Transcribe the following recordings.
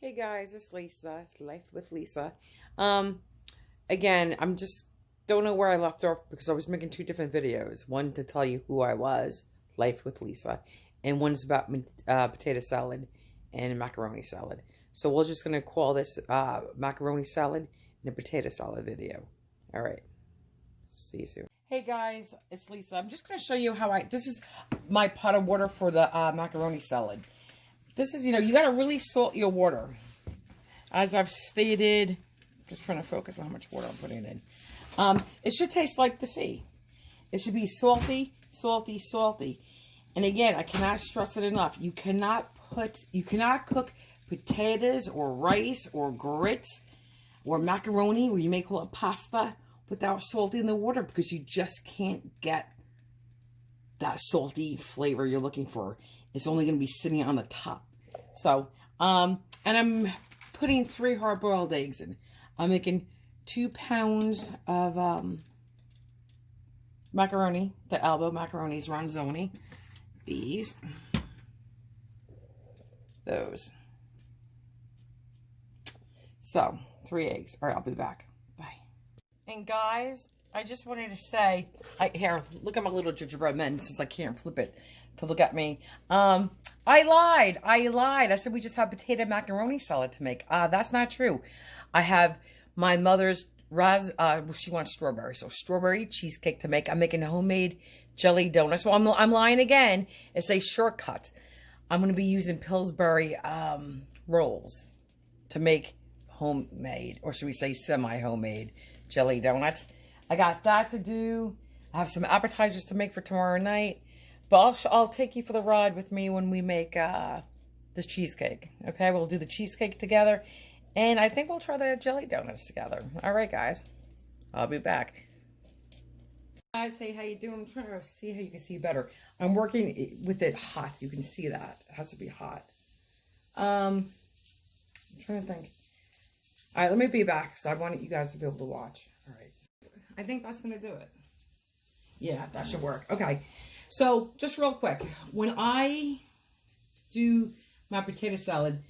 Hey guys, it's Lisa. It's Life with Lisa. Again, I'm just don't know where I left off because I was making two different videos. One to tell you who I was, Life with Lisa, and one's about potato salad and macaroni salad. So we're just gonna call this macaroni salad and a potato salad video. All right. See you soon. Hey guys, it's Lisa. I'm just gonna show you how this is my pot of water for the macaroni salad. This is, you got to really salt your water. As I've stated, just trying to focus on how much water I'm putting in. It should taste like the sea. It should be salty, salty, salty. And again, I cannot stress it enough. You cannot cook potatoes or rice or grits or macaroni, where you may call it pasta, without salting the water, because you just can't get that salty flavor you're looking for. It's only going to be sitting on the top. So, and I'm putting 3 hard-boiled eggs in. I'm making 2 pounds of macaroni, the elbow macaronis, ronzoni. These. Those. So, 3 eggs. All right, I'll be back. Bye. And guys, I just wanted to say, here, look at my little gingerbread men, since I can't flip it to look at me. I lied. I said we just have potato macaroni salad to make. That's not true. I have my mother's she wants strawberry, so strawberry cheesecake to make. I'm making a homemade jelly donuts. So I'm lying again. It's a shortcut. I'm going to be using Pillsbury rolls to make homemade, or should we say semi-homemade jelly donuts. I got that to do. I have some appetizers to make for tomorrow night. But I'll take you for the ride with me when we make this cheesecake. Okay, we'll do the cheesecake together. And I think we'll try the jelly donuts together. All right, guys. I'll be back. Guys, hey, how you doing? I'm trying to see how you can see better. I'm working with it hot. You can see that. It has to be hot. I'm trying to think. All right, let me be back because I want you guys to be able to watch. All right. I think that's going to do it. Yeah, that should work. Okay. So, just real quick, when I do my potato salad,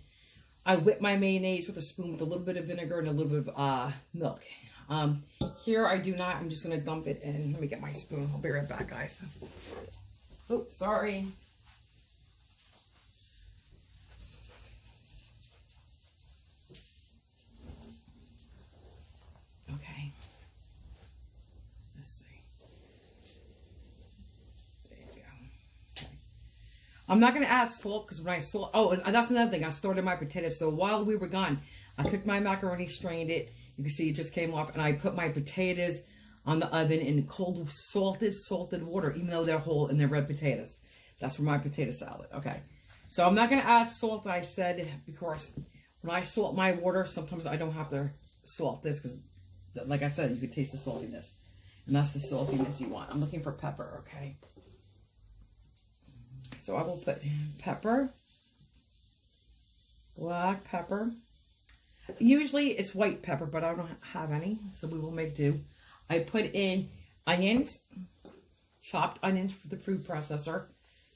I whip my mayonnaise with a spoon with a little bit of vinegar and a little bit of milk. Here I do not. I'm just going to dump it in. Let me get my spoon. I'll be right back, guys. Oh, sorry. Okay. Let's see. I'm not going to add salt because when I salt... Oh, and that's another thing. I stored my potatoes. So while we were gone, I cooked my macaroni, strained it. You can see it just came off. And I put my potatoes on the oven in cold, salted water, even though they're whole and they're red potatoes. That's for my potato salad. Okay. So I'm not going to add salt, I said, because when I salt my water, sometimes I don't have to salt this because, like I said, you can taste the saltiness. And that's the saltiness you want. I'm looking for pepper, okay? So I will put pepper, black pepper. Usually it's white pepper, but I don't have any, so we will make do. I put in onions, chopped onions for the food processor,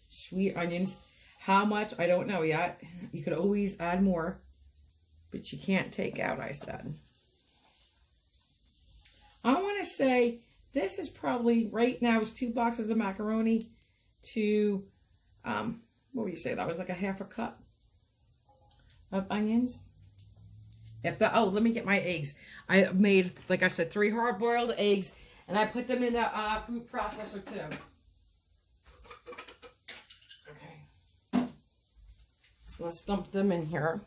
sweet onions. How much? I don't know yet. You could always add more, but you can't take out, I said. I want to say this is probably, right now, is 2 boxes of macaroni to... what would you say? That was like a half a cup of onions. Oh, let me get my eggs. I made, like I said, 3 hard-boiled eggs, and I put them in the food processor too. Okay. So let's dump them in here.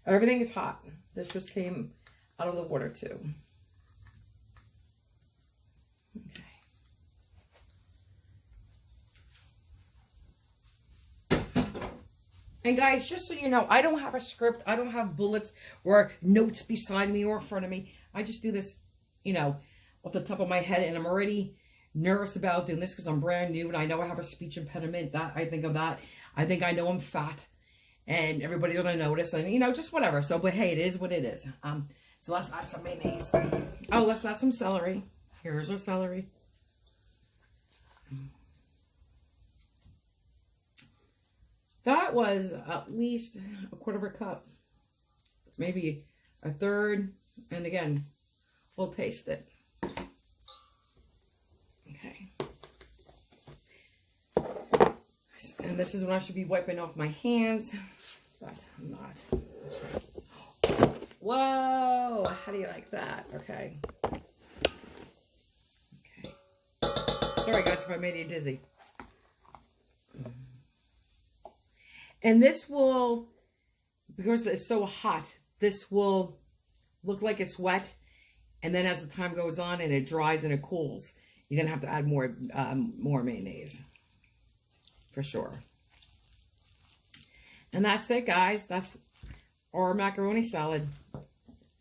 Everything is hot. This just came out of the water too. And guys, just so you know, I don't have a script. I don't have bullets or notes beside me or in front of me. I just do this, off the top of my head. And I'm already nervous about doing this because I'm brand new. And I know I have a speech impediment. I think of that. I think I know I'm fat. And everybody's going to notice. And, just whatever. So, but hey, it is what it is. So let's add some mayonnaise. Oh, let's add some celery. Here's our celery. That was at least a quarter of a cup. Maybe a third. And again, we'll taste it. Okay. And this is when I should be wiping off my hands. But I'm not. Whoa! How do you like that? Okay. Okay. Sorry guys if I made you dizzy. And this will, because it's so hot, this will look like it's wet. And then as the time goes on and it dries and it cools, you're going to have to add more mayonnaise. For sure. And that's it, guys. That's our macaroni salad.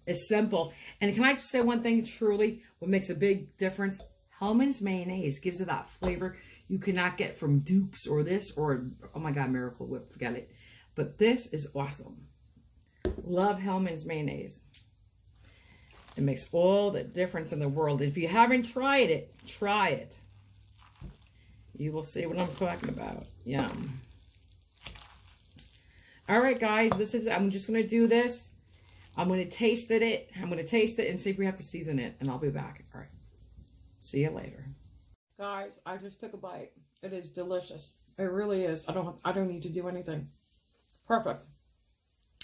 It's simple. And can I just say one thing, truly, what makes a big difference? Hellmann's mayonnaise gives it that flavor you cannot get from Duke's or this or, oh my God, Miracle Whip, forget it. But this is awesome. Love Hellmann's mayonnaise. It makes all the difference in the world. If you haven't tried it, try it. You will see what I'm talking about. Yum. All right, guys, I'm just going to do this. I'm going to taste it. I'm going to taste it and see if we have to season it, and I'll be back. All right. See you later. Guys, I just took a bite. It is delicious. It really is. I don't need to do anything. Perfect.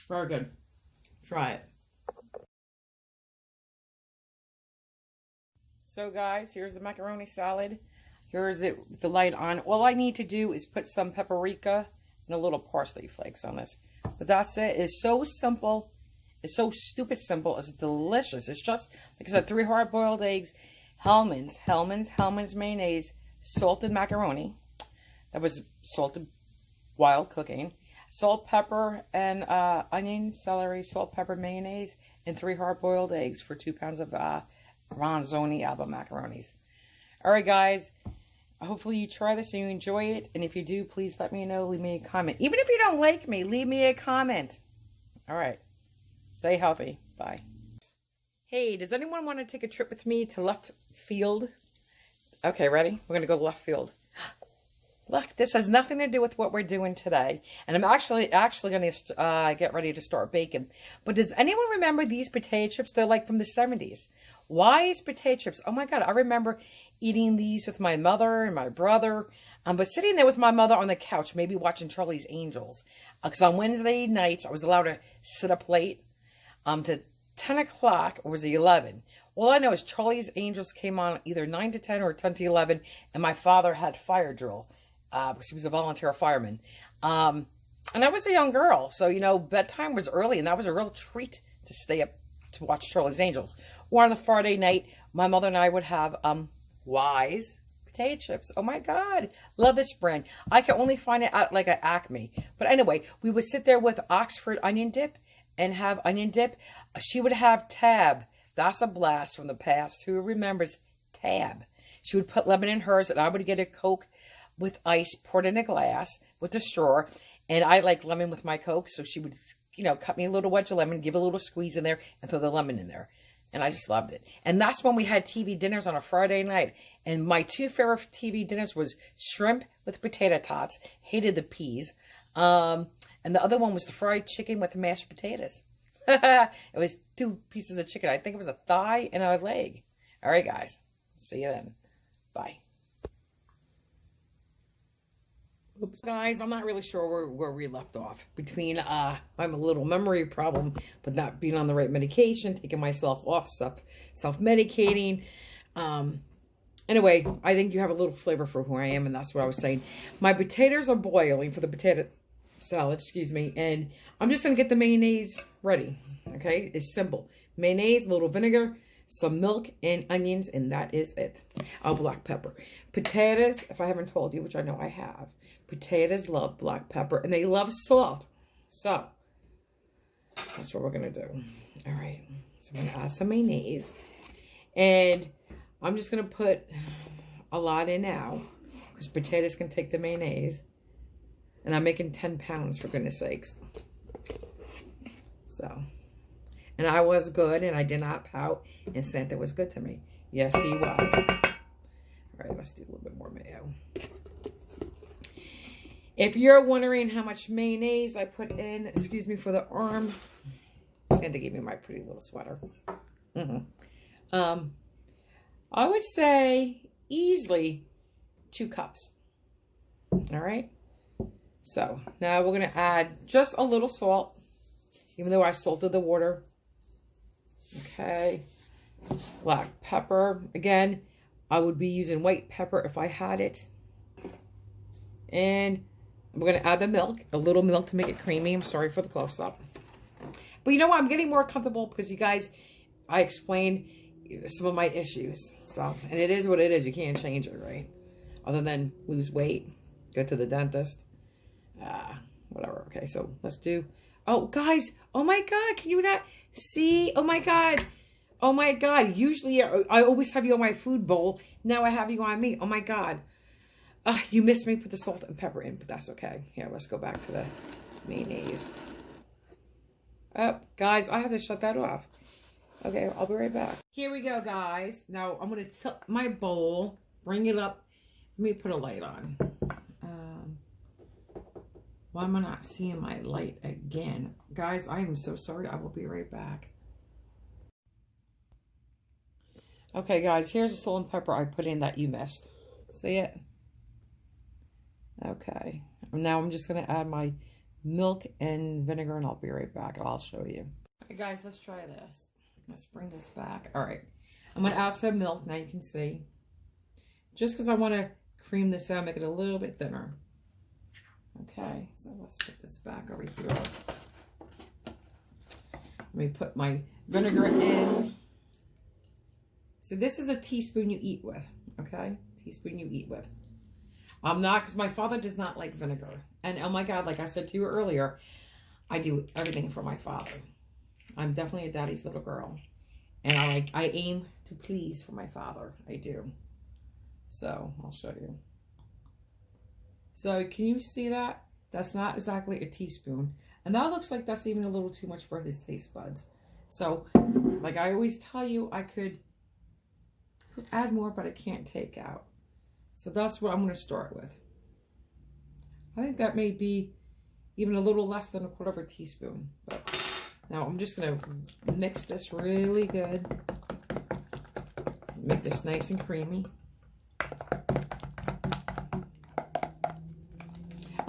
Very good. Try it. So guys, here's the macaroni salad. Here's it with the light on. All I need to do is put some paprika and a little parsley flakes on this. But that's it. It's so simple. It's so stupid simple. It's delicious. It's just, like I said, 3 hard-boiled eggs, Hellmann's mayonnaise, salted macaroni. That was salted while cooking. Salt, pepper, and onion, celery, salt, pepper, mayonnaise, and 3 hard-boiled eggs for 2 pounds of Ronzoni Alba macaronis. All right, guys. Hopefully you try this and you enjoy it. And if you do, please let me know. Leave me a comment. Even if you don't like me, leave me a comment. All right. Stay healthy. Bye. Hey, does anyone want to take a trip with me to left field? Okay, ready? We're going to go left field. Look, this has nothing to do with what we're doing today. And I'm actually going to get ready to start baking. But does anyone remember these potato chips? They're like from the 70s. Wise potato chips. Oh my God, I remember eating these with my mother and my brother. But sitting there with my mother on the couch, maybe watching Charlie's Angels. Because on Wednesday nights, I was allowed to sit up late to 10 o'clock, or was it 11? All I know is Charlie's Angels came on either 9 to 10 or 10 to 11, and my father had fire drill. Because he was a volunteer fireman. And I was a young girl, so, you know, bedtime was early, and that was a real treat to stay up to watch Charlie's Angels. Or on the Friday night, my mother and I would have Wise potato chips. Oh, my God. Love this brand. I can only find it at, like, an Acme. But anyway, we would sit there with Oxford onion dip and have onion dip. She would have Tab. That's a blast from the past. Who remembers Tab? She would put lemon in hers, and I would get a Coke with ice poured in a glass with a straw. And I like lemon with my Coke. So she would, you know, cut me a little wedge of lemon, give a little squeeze in there, and throw the lemon in there. And I just loved it. And that's when we had TV dinners on a Friday night. And my 2 favorite TV dinners was shrimp with potato tots. Hated the peas. And the other one was the fried chicken with mashed potatoes. It was 2 pieces of chicken. I think it was a thigh and a leg. All right, guys. See you then. Bye. Oops, guys, I'm not really sure where we left off. Between, I have a little memory problem with not being on the right medication, taking myself off, self-medicating. Anyway, I think you have a little flavor for who I am, and that's what I was saying. My potatoes are boiling for the potato salad, excuse me, and I'm just going to get the mayonnaise ready, okay? It's simple. Mayonnaise, a little vinegar, some milk, and onions, and that is it. Oh, black pepper. Potatoes, if I haven't told you, which I know I have, potatoes love black pepper, and they love salt. So, that's what we're going to do. All right. So, I'm going to add some mayonnaise. And I'm just going to put a lot in now, because potatoes can take the mayonnaise. And I'm making 10 pounds, for goodness sakes. So, and I was good, and I did not pout, and Santa was good to me. Yes, he was. All right, let's do a little bit more mayo. If you're wondering how much mayonnaise I put in, excuse me for the arm, and they gave me my pretty little sweater. I would say easily 2 cups. All right. So now we're going to add just a little salt, even though I salted the water. Okay. Black pepper. Again, I would be using white pepper if I had it. And we're going to add the milk, a little milk to make it creamy. I'm sorry for the close-up. But you know what? I'm getting more comfortable because you guys, I explained some of my issues. So, and it is what it is. You can't change it, right? Other than lose weight, go to the dentist. Whatever. Okay, so let's do... Oh, guys. Oh, my God. Can you not see? Oh, my God. Oh, my God. Usually, I always have you on my food bowl. Now I have you on me. Oh, my God. You missed me. Put the salt and pepper in, but that's okay. Here, let's go back to the mayonnaise. Oh, guys, I have to shut that off. Okay, I'll be right back. Here we go, guys. Now, I'm going to tilt my bowl, bring it up. Let me put a light on. Why am I not seeing my light again? Guys, I am so sorry. I will be right back. Okay, guys, here's the salt and pepper I put in that you missed. See it? Okay. Now I'm just going to add my milk and vinegar, and I'll be right back. I'll show you. Okay, guys, let's try this. Let's bring this back. All right. I'm going to add some milk. Now you can see. Just because I want to cream this out, make it a little bit thinner. Okay, so let's put this back over here. Let me put my vinegar in. So this is a teaspoon you eat with, okay? Teaspoon you eat with. I'm not, because my father does not like vinegar. And oh my God, like I said to you earlier, I do everything for my father. I'm definitely a daddy's little girl. And I aim to please for my father. I do. So I'll show you. So can you see that? That's not exactly a teaspoon. And that looks like that's even a little too much for his taste buds. So like I always tell you, I could add more, but I can't take out. So that's what I'm going to start with. I think that may be even a little less than a quarter of a teaspoon. But now I'm just going to mix this really good. Make this nice and creamy.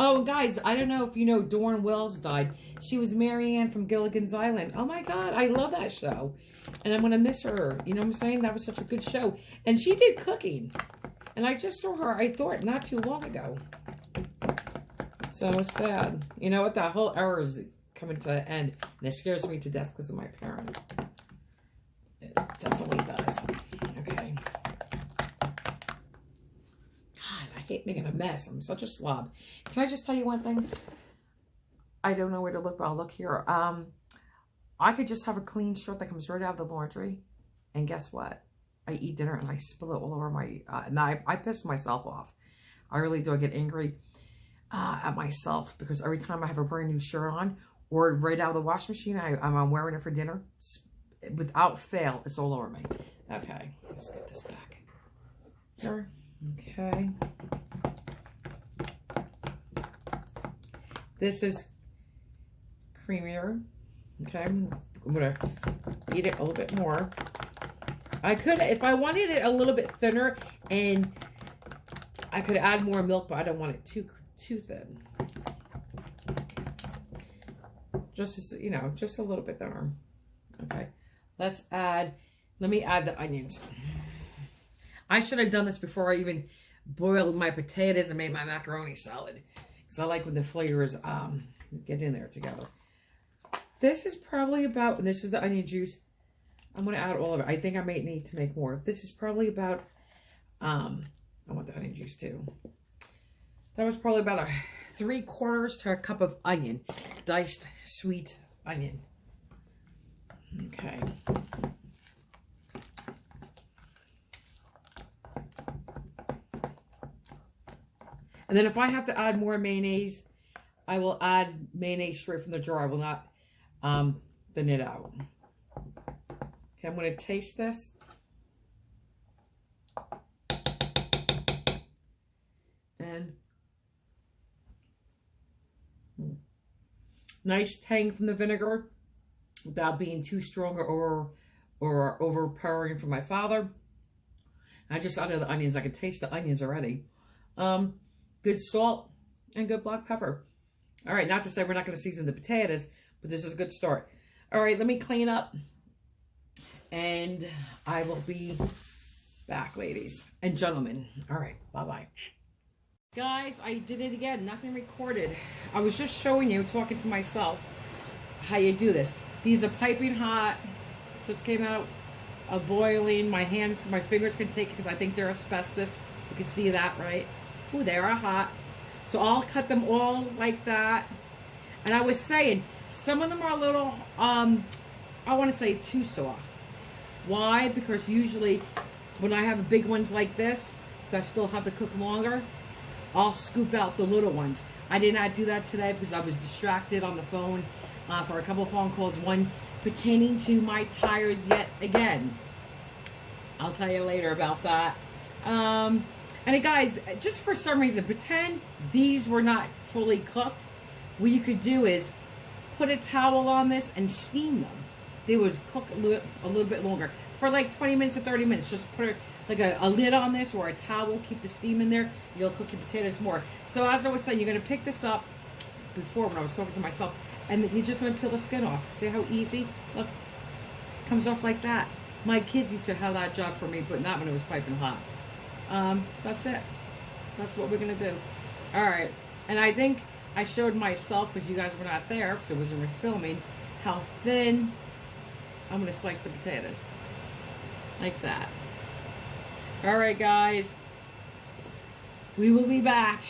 Oh, guys, I don't know if you know Dawn Wells died. She was Mary Ann from Gilligan's Island. Oh, my God. I love that show. And I'm going to miss her. You know what I'm saying? That was such a good show. And she did cooking. And I just saw her, I thought, not too long ago. So sad. You know what? That whole era is coming to an end. And it scares me to death because of my parents. It definitely does. Okay. I hate making a mess. I'm such a slob. Can I just tell you one thing? I don't know where to look, but I'll look here. I could just have a clean shirt that comes right out of the laundry. And guess what? I eat dinner and I spill it all over my... now, I piss myself off. I really do. I get angry at myself because every time I have a brand new shirt on or right out of the washing machine, I'm wearing it for dinner. Without fail, it's all over me. Okay, let's get this back. Here. Okay. This is creamier. Okay, I'm going to eat it a little bit more. I could, if I wanted it a little bit thinner, and I could add more milk, but I don't want it too thin. Just, you know, just a little bit thinner. Okay, let me add the onions. I should have done this before I even boiled my potatoes and made my macaroni salad. Because I like when the flavors get in there together. This is probably about, and this is the onion juice. I'm going to add all of it. I think I may need to make more. This is probably about, I want the onion juice too. That was probably about 3/4 to a cup of onion. Diced sweet onion. Okay. And then if I have to add more mayonnaise, I will add mayonnaise straight from the jar. I will not thin it out. Okay, I'm going to taste this. And Nice tang from the vinegar without being too strong or overpowering for my father. I just added the onions. I can taste the onions already. Good salt and good black pepper. All right, not to say we're not going to season the potatoes, but this is a good start. All right, let me clean up, and I will be back, ladies and gentlemen. All right, bye-bye. Guys, I did it again. Nothing recorded. I was just showing you, talking to myself, how you do this. These are piping hot. Just came out of boiling. My hands, my fingers can take it because I think they're asbestos. You can see that, right? Ooh, they are hot. So I'll cut them all like that. And I was saying, some of them are a little, I want to say too soft. Why? Because usually when I have big ones like this, that still have to cook longer, I'll scoop out the little ones. I did not do that today because I was distracted on the phone for a couple of phone calls. One pertaining to my tires yet again. I'll tell you later about that. And guys, just for some reason, pretend these were not fully cooked. What you could do is put a towel on this and steam them. They would cook a little bit longer. For like 20 minutes or 30 minutes. Just put a lid on this or a towel. Keep the steam in there. You'll cook your potatoes more. So as I was saying, you're going to pick this up before when I was talking to myself. And you're just going to peel the skin off. See how easy? Look. Comes off like that. My kids used to have that job for me, but not when it was piping hot. That's it. That's what we're going to do. Alright. And I think I showed myself, because you guys were not there, because it wasn't filming, how thin I'm going to slice the potatoes. Like that. Alright, guys. We will be back.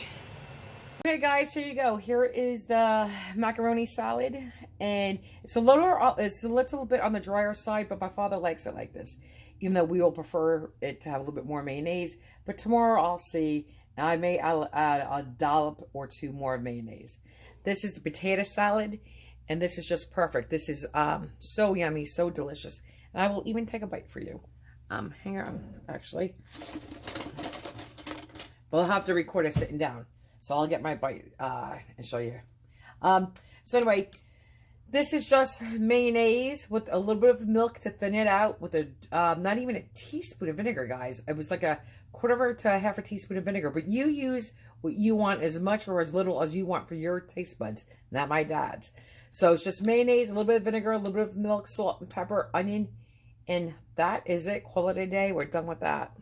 Okay, guys, here you go. Here is the macaroni salad. And it's a little bit on the drier side, but my father likes it like this. Even though we will prefer it to have a little bit more mayonnaise. But tomorrow I'll see. I'll add a dollop or two more of mayonnaise. This is the potato salad. And this is just perfect. This is so yummy, so delicious. And I will even take a bite for you. Hang on, actually. We'll have to record it sitting down. So I'll get my bite and show you. So anyway, this is just mayonnaise with a little bit of milk to thin it out with a, not even a teaspoon of vinegar, guys. It was like a quarter to half a teaspoon of vinegar. But you use what you want, as much or as little as you want for your taste buds, not my dad's. So it's just mayonnaise, a little bit of vinegar, a little bit of milk, salt, and pepper, onion. And that is it. Call it a day. We're done with that.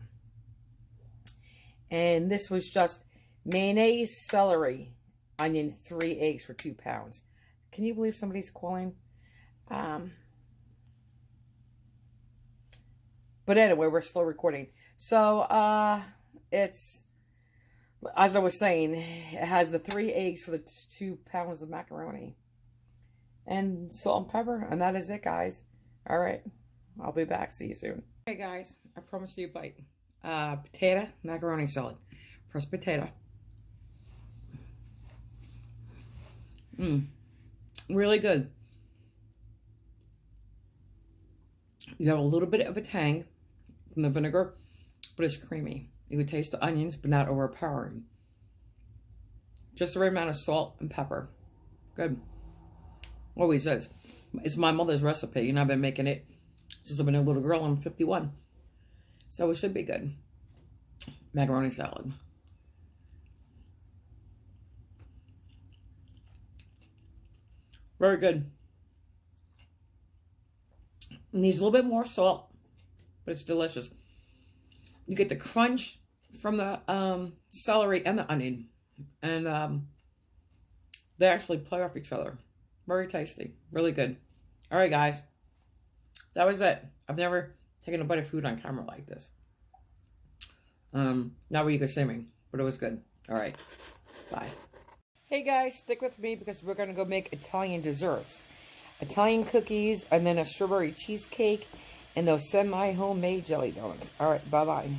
And this was just mayonnaise, celery, onion, 3 eggs for 2 pounds. Can you believe somebody's calling? But anyway, we're still recording. So, it's, as I was saying, it has the 3 eggs for the 2 pounds of macaroni. And salt and pepper. And that is it, guys. All right. I'll be back. See you soon. Okay, guys. I promise you a bite. Potato, macaroni salad. First potato. Really good. You have a little bit of a tang from the vinegar, but it's creamy. You would taste the onions, but not overpowering. Just the right amount of salt and pepper. Good. Always is. It's my mother's recipe, and I've been making it since I've been a little girl. I'm 51. So it should be good. Macaroni salad. Very good. It needs a little bit more salt, but it's delicious. You get the crunch from the celery and the onion. And they actually play off each other. Very tasty. Really good. All right, guys. That was it. I've never taken a bite of food on camera like this. Not where you could see me, but it was good. All right. Bye. Hey, guys. Stick with me because we're going to go make Italian desserts. Italian cookies, and then a strawberry cheesecake, and those semi-homemade jelly donuts. All right. Bye-bye.